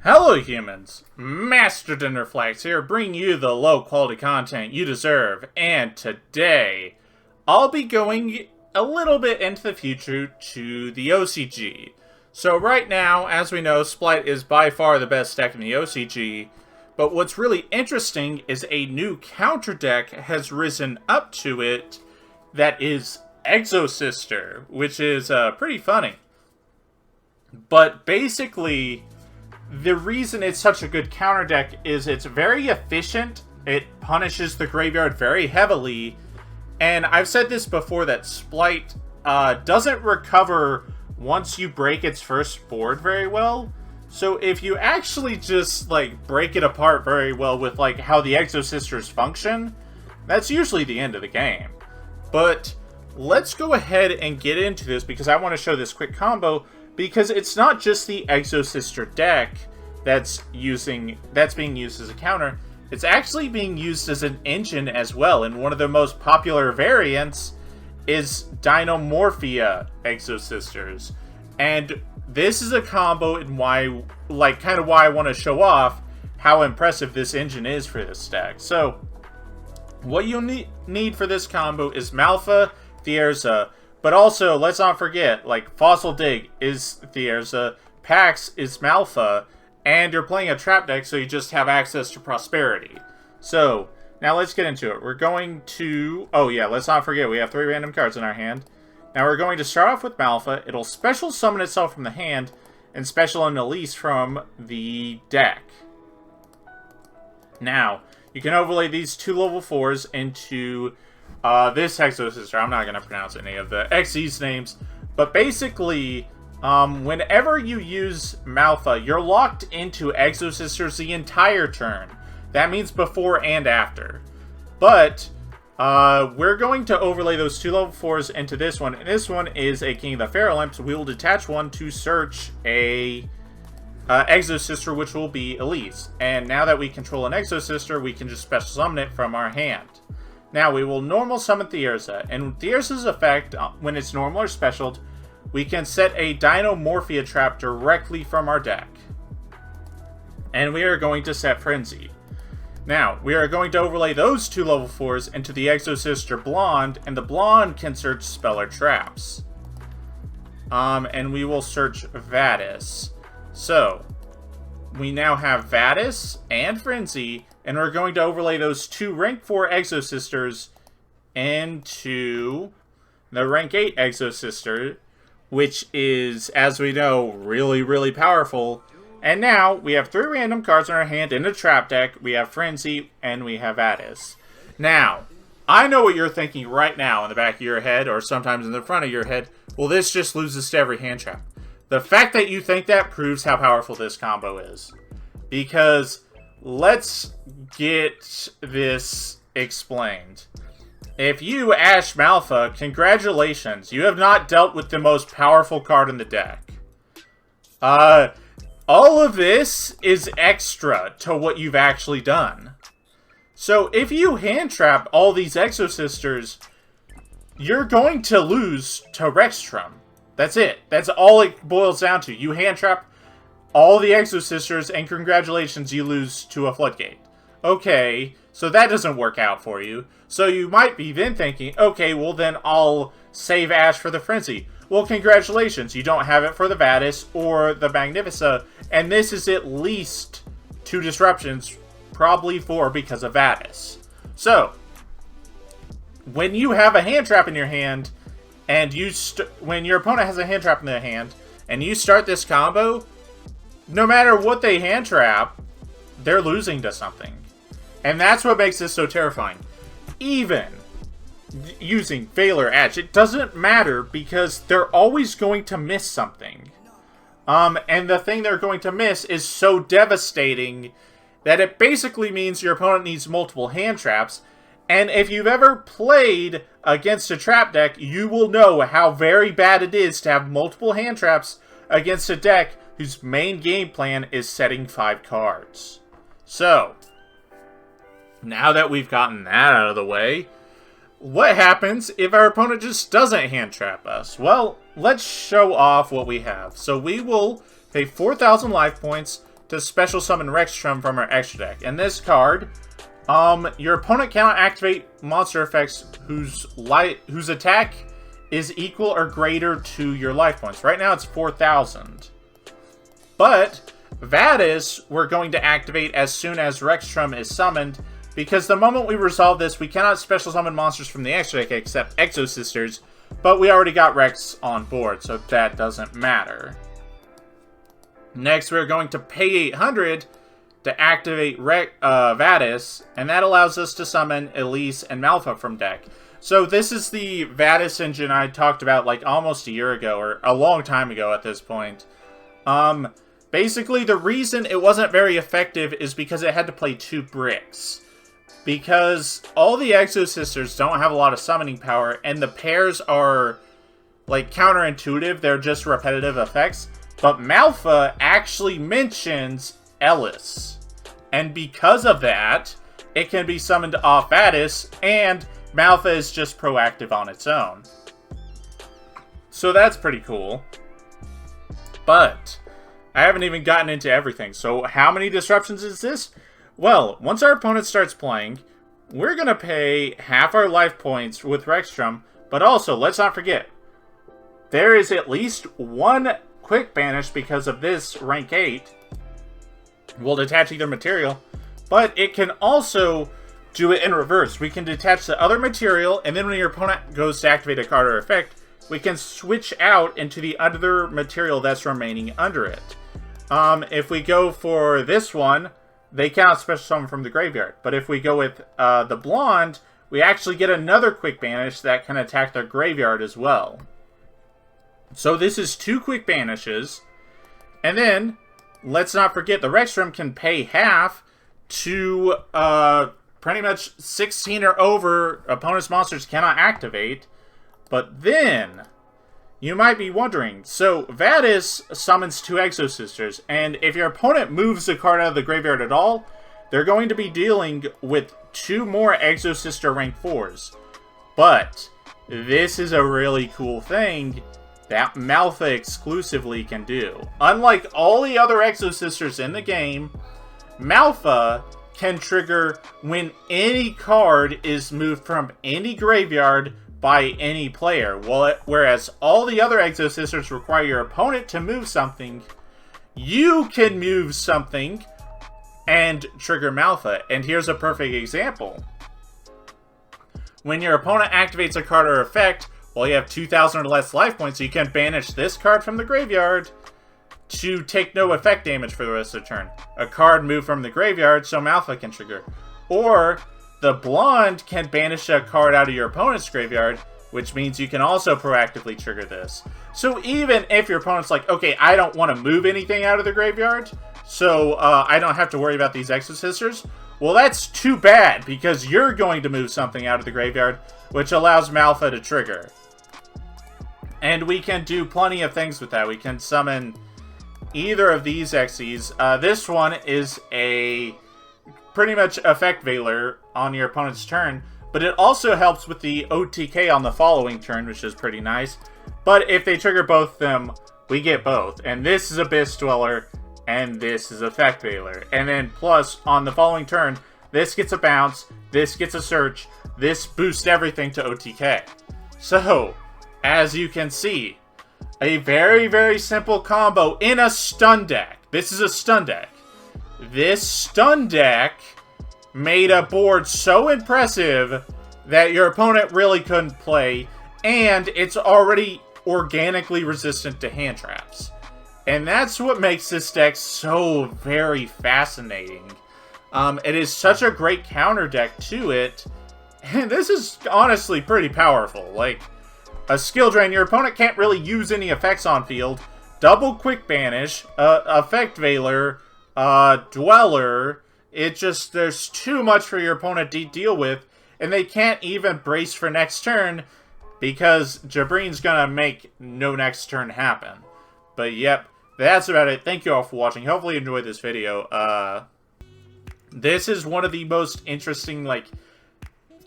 Hello humans, Master Dinnerflex here, bringing you the low quality content you deserve, and today, I'll be going a little bit into the future to the OCG. So right now, as we know, Splight is by far the best deck in the OCG, but what's really interesting is a new counter deck has risen up to it that is Exosister, which is pretty funny. But basically, the reason it's such a good counter deck is it's very efficient, it punishes the graveyard very heavily, and I've said this before that Splight doesn't recover once you break its first board very well. So if you actually just like break it apart very well with like how the Exosisters function, that's usually the end of the game. But let's go ahead and get into this because I want to show this quick combo. Because it's not just the Exosister deck that's being used as a counter, it's actually being used as an engine as well, and one of the most popular variants is Dinomorphia Exosisters. And this is a combo and why, like, kind of why I want to show off how impressive this engine is for this deck. So, what you need for this combo is Malfa, Thierza, but also, let's not forget, like, Fossil Dig is Thierza, Pax is Malfa, and you're playing a trap deck, so you just have access to Prosperity. So, now let's get into it. We're going to... Oh yeah, let's not forget, we have 3 random cards in our hand. Now we're going to start off with Malfa. It'll special summon itself from the hand, and special Annalise from the deck. Now, you can overlay these 2 level 4s into... this Exosister. I'm not going to pronounce any of the Xyz names, but basically, whenever you use Malfa, you're locked into Exosisters the entire turn. That means before and after. But, we're going to overlay those 2 level 4s into this one, and this one is a King of the Pharaoh Imps. We will detach one to search a Exosister, which will be Elise. And now that we control an Exosister, we can just special summon it from our hand. Now, we will normal summon Thierza, and Thierza's effect, when it's normal or specialed, we can set a Dinomorphia trap directly from our deck. And we are going to set Frenzy. Now, we are going to overlay those 2 level 4s into the Exosister Blonde, and the Blonde can search spell or traps. And we will search Vadis. So, we now have Vadis and Frenzy, and we're going to overlay those 2 rank 4 Exosisters into the rank 8 Exosister, which is, as we know, really, really powerful. And now, we have 3 random cards in our hand in a trap deck. We have Frenzy, and we have Vadis. Now, I know what you're thinking right now in the back of your head, or sometimes in the front of your head. Well, this just loses to every hand trap. The fact that you think that proves how powerful this combo is. Because... let's get this explained. If you Ash Malfa, congratulations. You have not dealt with the most powerful card in the deck. All of this is extra to what you've actually done. So if you hand trap all these Exosisters, you're going to lose to Rextrum. That's it. That's all it boils down to. You hand trap all the Exosisters, and congratulations, you lose to a Floodgate. Okay, so that doesn't work out for you. So you might be then thinking, okay, well then I'll save Ash for the Frenzy. Well, congratulations, you don't have it for the Vadis or the Magnifica, and this is at least 2 disruptions, probably 4 because of Vadis. So, when you have a hand trap in your hand, and when your opponent has a hand trap in their hand, and you start this combo, no matter what they hand trap, they're losing to something. And that's what makes this so terrifying. Even using Veiler Edge, it doesn't matter because they're always going to miss something. And the thing they're going to miss is so devastating that it basically means your opponent needs multiple hand traps. And if you've ever played against a trap deck, you will know how very bad it is to have multiple hand traps against a deck whose main game plan is setting 5 cards. So, now that we've gotten that out of the way, what happens if our opponent just doesn't hand trap us? Well, let's show off what we have. So we will pay 4,000 life points to special summon Rextrum from our extra deck. And this card, your opponent cannot activate monster effects whose attack is equal or greater to your life points. Right now it's 4,000. But Vadis we're going to activate as soon as Rextrum is summoned, because the moment we resolve this, we cannot special summon monsters from the extra deck except Exosisters, but we already got Rex on board, so that doesn't matter. Next, we're going to pay 800 to activate Vadis, and that allows us to summon Elise and Malfa from deck. So this is the Vadis engine I talked about like almost a year ago, or a long time ago at this point. Basically, the reason it wasn't very effective is because it had to play 2 bricks. Because all the Exosisters don't have a lot of summoning power, and the pairs are, like, counterintuitive. They're just repetitive effects. But Malfa actually mentions Ellis. And because of that, it can be summoned off Vadis, and Malfa is just proactive on its own. So that's pretty cool. But I haven't even gotten into everything. So how many disruptions is this? Well, once our opponent starts playing, we're going to pay half our life points with Rextrum, but also, let's not forget, there is at least one quick banish because of this rank 8. We'll detach either material, but it can also do it in reverse. We can detach the other material, and then when your opponent goes to activate a card or effect, we can switch out into the other material that's remaining under it. If we go for this one, they cannot special summon from the graveyard. But if we go with the blonde, we actually get another quick banish that can attack their graveyard as well. So this is 2 quick banishes. And then, let's not forget, the Rextrum can pay half to pretty much 16 or over opponent's monsters cannot activate. But then, you might be wondering, so Vadis summons 2 Exosisters, and if your opponent moves a card out of the graveyard at all, they're going to be dealing with 2 more Exosister rank 4s. But this is a really cool thing that Malfa exclusively can do. Unlike all the other Exosisters in the game, Malfa can trigger when any card is moved from any graveyard by any player, whereas all the other Exosisters require your opponent to move something. You can move something and trigger Malfa, and here's a perfect example. When your opponent activates a card or effect, while you have 2,000 or less life points, you can banish this card from the graveyard to take no effect damage for the rest of the turn. A card moved from the graveyard, so Malfa can trigger. Or the blonde can banish a card out of your opponent's graveyard, which means you can also proactively trigger this. So even if your opponent's like, okay, I don't want to move anything out of the graveyard, so I don't have to worry about these Exosisters, well, that's too bad, because you're going to move something out of the graveyard, which allows Malfa to trigger. And we can do plenty of things with that. We can summon either of these Xyz. This one is a pretty much effect veiler on your opponent's turn, but it also helps with the OTK on the following turn, which is pretty nice. But if they trigger both of them, we get both. And this is Abyss Dweller, and this is Effect Veiler. And then plus, on the following turn, this gets a bounce, this gets a search, this boosts everything to OTK. So, as you can see, a very, very simple combo in a stun deck. This is a stun deck. This stun deck made a board so impressive that your opponent really couldn't play, and it's already organically resistant to hand traps. And that's what makes this deck so very fascinating. It is such a great counter deck to it, and this is honestly pretty powerful. Like, a skill drain, your opponent can't really use any effects on field. Double quick banish, effect veiler, dweller. It just, there's too much for your opponent to deal with, and they can't even brace for next turn because Jabreen's gonna make no next turn happen. But yep, that's about it. Thank you all for watching. Hopefully you enjoyed this video. This is one of the most interesting, like,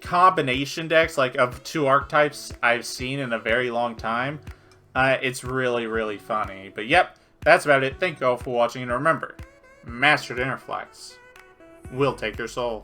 combination decks, like, of 2 archetypes I've seen in a very long time. It's really, really funny. But yep, that's about it. Thank you all for watching, and remember, Master Dinnerflex will take your soul.